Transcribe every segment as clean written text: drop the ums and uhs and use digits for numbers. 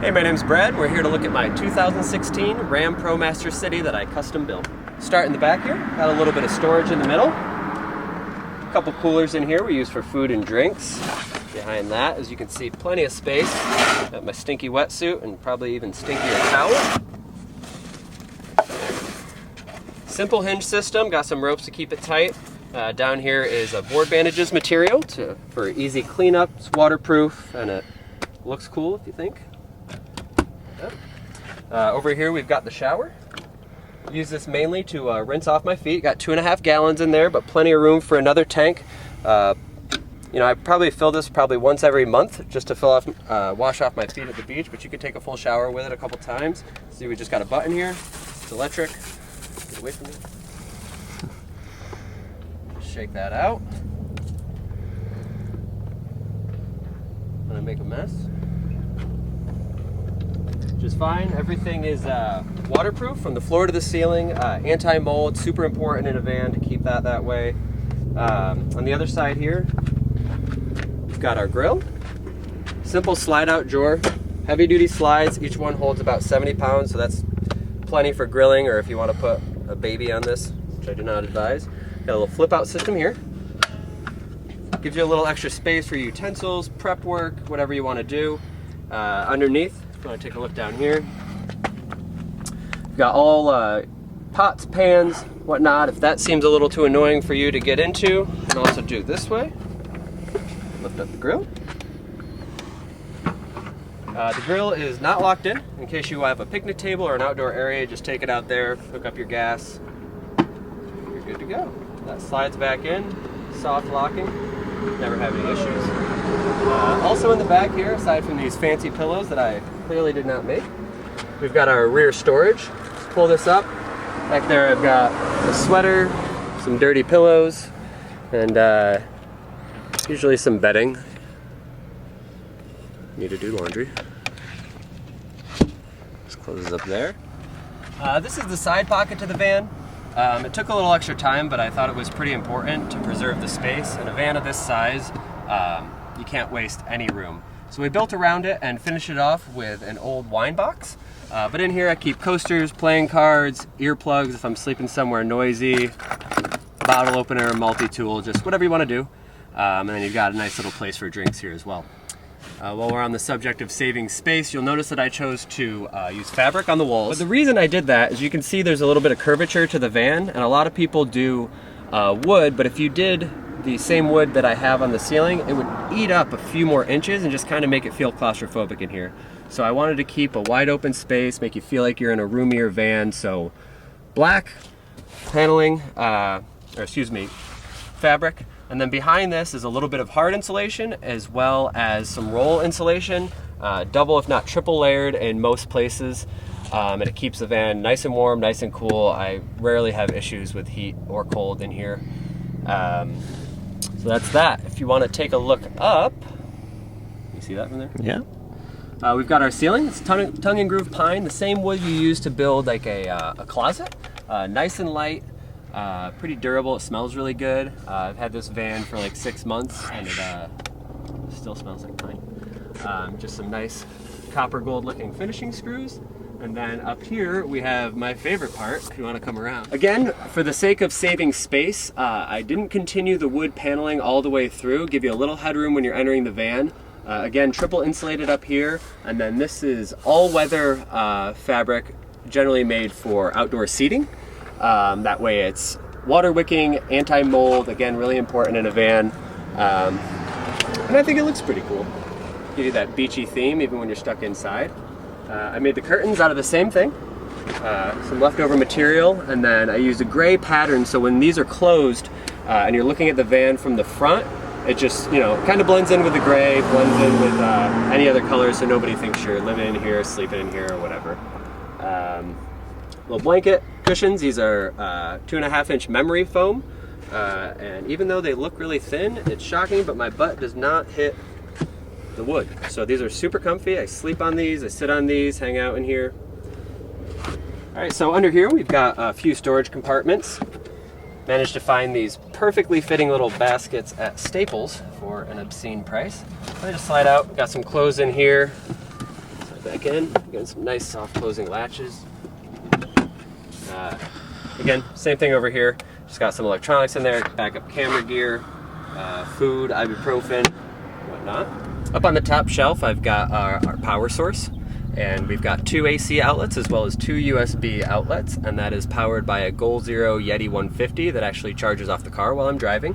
Hey, my name's Brad. We're here to look at my 2016 Ram Promaster City that I custom built. Start in the back here, got a little bit of storage in the middle. A couple coolers in here we use for food and drinks. Behind that, as you can see, plenty of space. Got my stinky wetsuit and probably even stinkier towel. Simple hinge system, got some ropes to keep it tight. Down here is a board bandages material for easy cleanup. It's waterproof and it looks cool if you think. Yep. Over here we've got the shower. Use this mainly to rinse off my feet. Got 2.5 gallons in there, but plenty of room for another tank. You know, I probably fill this once every month just to wash off my feet at the beach, but you could take a full shower with it a couple times. See, we just got a button here. It's electric. Get away from me. Shake that out. I'm gonna make a mess. Just fine. Everything is waterproof from the floor to the ceiling. Anti-mold, super important in a van to keep that way. On the other side here, we've got our grill. Simple slide-out drawer. Heavy-duty slides. Each one holds about 70 pounds, so that's plenty for grilling, or if you want to put a baby on this, which I do not advise. Got a little flip-out system here. Gives you a little extra space for utensils, prep work, whatever you want to do. Underneath, if you want to take a look down here, we've got all pots, pans, whatnot. If that seems a little too annoying for you to get into, you can also do it this way. Lift up the grill. The grill is not locked in case you have a picnic table or an outdoor area. Just take it out there, hook up your gas, you're good to go. That slides back in, soft locking, never have any issues. Also in the back here, aside from these fancy pillows that I clearly did not make, we've got our rear storage. Let's pull this up. Back there I've got a sweater, some dirty pillows, and usually some bedding. Need to do laundry. Just closes up there. This is the side pocket to the van. It took a little extra time, but I thought it was pretty important to preserve the space. In a van of this size, you can't waste any room. So we built around it and finished it off with an old wine box. But in here I keep coasters, playing cards, earplugs if I'm sleeping somewhere noisy, bottle opener, multi-tool, just whatever you want to do. And then you've got a nice little place for drinks here as well. While we're on the subject of saving space, you'll notice that I chose to use fabric on the walls. But the reason I did that is you can see there's a little bit of curvature to the van, and a lot of people do wood, but if you did the same wood that I have on the ceiling, it would eat up a few more inches and just kind of make it feel claustrophobic in here. So I wanted to keep a wide open space, make you feel like you're in a roomier van, so black paneling, fabric. And then behind this is a little bit of hard insulation as well as some roll insulation, double if not triple layered in most places, and it keeps the van nice and warm, nice and cool. I rarely have issues with heat or cold in here. So that's that. If you want to take a look up, you see that from there? Yeah. We've got our ceiling. It's tongue and groove pine, the same wood you use to build like a closet. Nice and light. Pretty durable. It smells really good. I've had this van for like 6 months and it still smells like pine. Just some nice copper gold looking finishing screws. And then up here we have my favorite part, if you want to come around. Again, for the sake of saving space, I didn't continue the wood paneling all the way through, give you a little headroom when you're entering the van. Again, triple insulated up here, and then this is all-weather fabric, generally made for outdoor seating. That way it's water wicking, anti-mold, again, really important in a van. And I think it looks pretty cool. Give you that beachy theme even when you're stuck inside. I made the curtains out of the same thing, some leftover material, and then I used a gray pattern so when these are closed and you're looking at the van from the front, it just, you know, kind of blends in with the gray, blends in with any other colors so nobody thinks you're living in here, sleeping in here, or whatever. Little blanket cushions, these are 2.5-inch memory foam, and even though they look really thin, it's shocking, but my butt does not hit the wood. So these are super comfy. I sleep on these, I sit on these, hang out in here. All right, so under here we've got a few storage compartments. Managed to find these perfectly fitting little baskets at Staples for an obscene price. They just slide out. Got some clothes in here. So back in. Again, some nice soft closing latches. Again, same thing over here. Just got some electronics in there, backup camera gear, food, ibuprofen, whatnot. Up on the top shelf, I've got our power source, and we've got 2 AC outlets as well as 2 USB outlets, and that is powered by a Goal Zero Yeti 150 that actually charges off the car while I'm driving.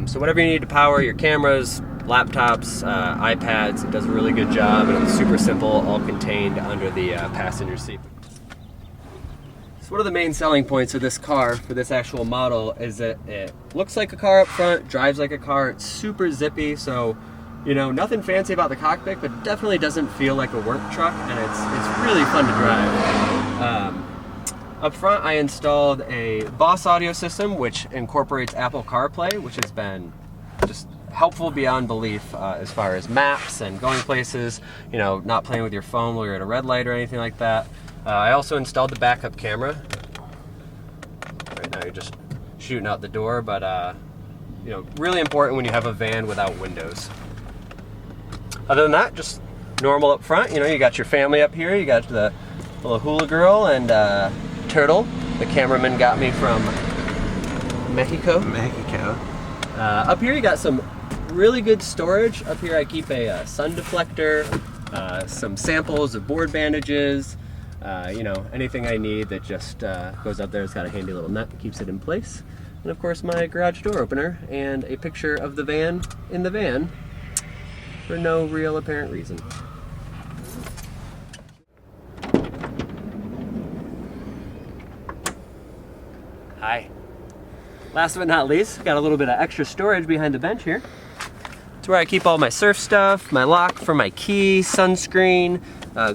So whatever you need to power your cameras, laptops, iPads, it does a really good job, and it's super simple, all contained under the passenger seat. So one of the main selling points of this car for this actual model is that it looks like a car up front, drives like a car, it's super zippy, so you know, nothing fancy about the cockpit, but definitely doesn't feel like a work truck, and it's really fun to drive. Up front, I installed a Boss audio system, which incorporates Apple CarPlay, which has been just helpful beyond belief as far as maps and going places, you know, not playing with your phone while you're at a red light or anything like that. I also installed the backup camera. Right now you're just shooting out the door, but you know, really important when you have a van without windows. Other than that, just normal up front. You know, you got your family up here. You got the little hula girl and Turtle. The cameraman got me from Mexico. Up here you got some really good storage. Up here I keep a sun deflector, some samples of board bandages, you know, anything I need that just goes up there. It's got a handy little nut that keeps it in place. And of course my garage door opener and a picture of the van in the van for no real apparent reason. Hi. Last but not least, got a little bit of extra storage behind the bench here. It's where I keep all my surf stuff, my lock for my key, sunscreen,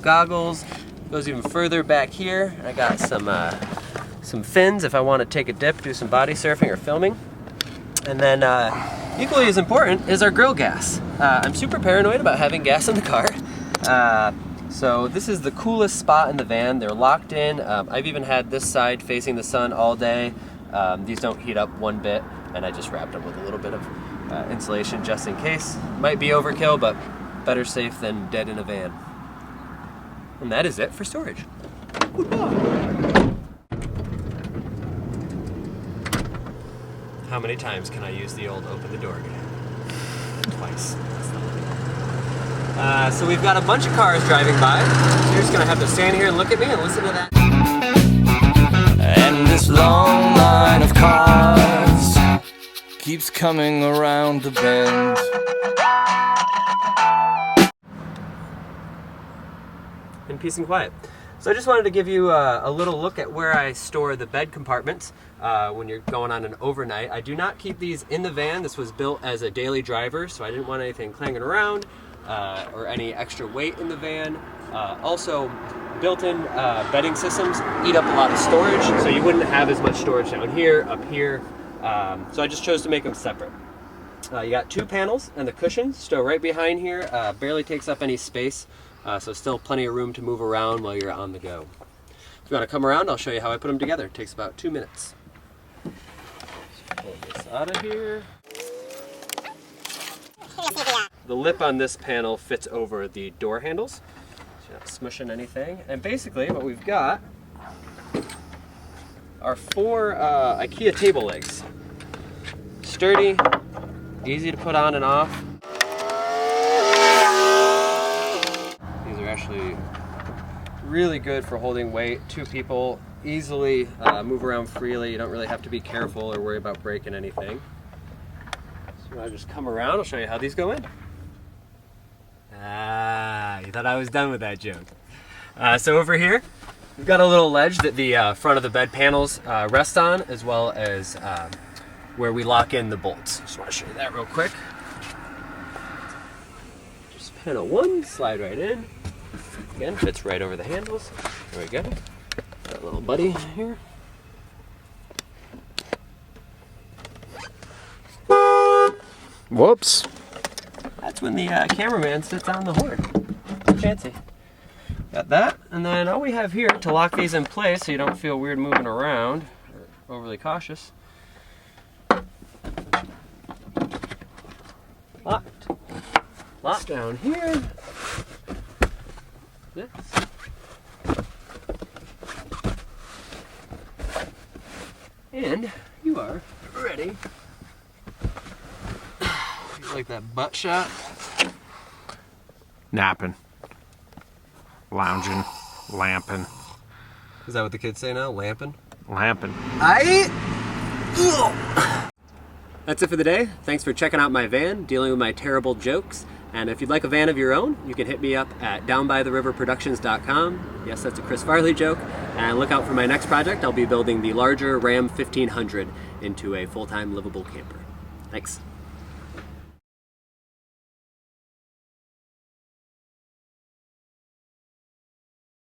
goggles. Goes even further back here. I got some fins if I want to take a dip, do some body surfing or filming. And then equally as important is our grill gas. I'm super paranoid about having gas in the car. So this is the coolest spot in the van. They're locked in. I've even had this side facing the sun all day. These don't heat up one bit, and I just wrapped them with a little bit of insulation just in case. Might be overkill, but better safe than dead in a van. And that is it for storage. Goodbye. How many times can I use the old open the door again? Twice. So we've got a bunch of cars driving by. You're just gonna have to stand here and look at me and listen to that. And this long line of cars keeps coming around the bend. In peace and quiet. So I just wanted to give you a little look at where I store the bed compartments when you're going on an overnight. I do not keep these in the van. This was built as a daily driver, so I didn't want anything clanging around or any extra weight in the van. Also, built-in bedding systems eat up a lot of storage, so you wouldn't have as much storage down here, up here. So I just chose to make them separate. You got 2 panels, and the cushions still right behind here. Barely takes up any space. So still plenty of room to move around while you're on the go. If you want to come around, I'll show you how I put them together. It takes about 2 minutes. Just pull this out of here. The lip on this panel fits over the door handles, so you're not smushing anything. And basically what we've got are 4 Ikea table legs. Sturdy, easy to put on and off. Actually really good for holding weight. 2 people easily move around freely. You don't really have to be careful or worry about breaking anything. So I'll just come around. I'll show you how these go in. You thought I was done with that joke. So over here we've got a little ledge that the front of the bed panels rest on, as well as where we lock in the bolts. Just want to show you that real quick. Just panel 1, slide right in. Again, fits right over the handles. There we go. That little buddy here. Whoops. That's when the cameraman sits on the horn. Fancy. Got that, and then all we have here to lock these in place so you don't feel weird moving around or overly cautious. Locked. Locked down here. this. And you are ready. You like that butt shot? Napping. Lounging. Lamping. Is that what the kids say now? Lamping? Lamping. That's it for the day. Thanks for checking out my van, dealing with my terrible jokes. And if you'd like a van of your own, you can hit me up at downbytheriverproductions.com. Yes, that's a Chris Farley joke. And look out for my next project. I'll be building the larger Ram 1500 into a full-time livable camper. Thanks.